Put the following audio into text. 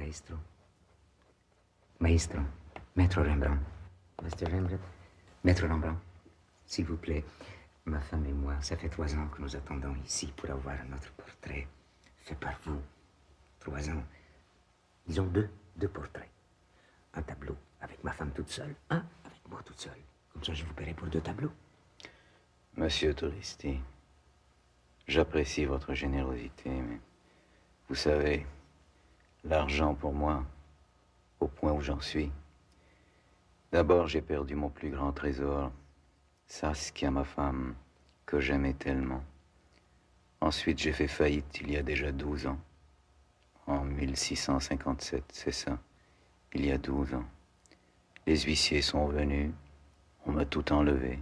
Maestro. Maestro. Maître Rembrandt. Master Rembrandt. Maître Rembrandt. S'il vous plaît. Ma femme et moi, ça fait 3 ans que nous attendons ici pour avoir notre portrait fait par vous. 3 ans. Disons deux portraits. Un tableau avec ma femme toute seule, un avec moi toute seule. Comme ça, je vous paierai pour 2 tableaux. Monsieur Turisti, j'apprécie votre générosité, mais vous savez, l'argent pour moi, au point où j'en suis. D'abord, j'ai perdu mon plus grand trésor, Saskia, ma femme, que j'aimais tellement. Ensuite, j'ai fait faillite il y a déjà 12 ans. En 1657, c'est ça. Il y a 12 ans. Les huissiers sont venus, on m'a tout enlevé.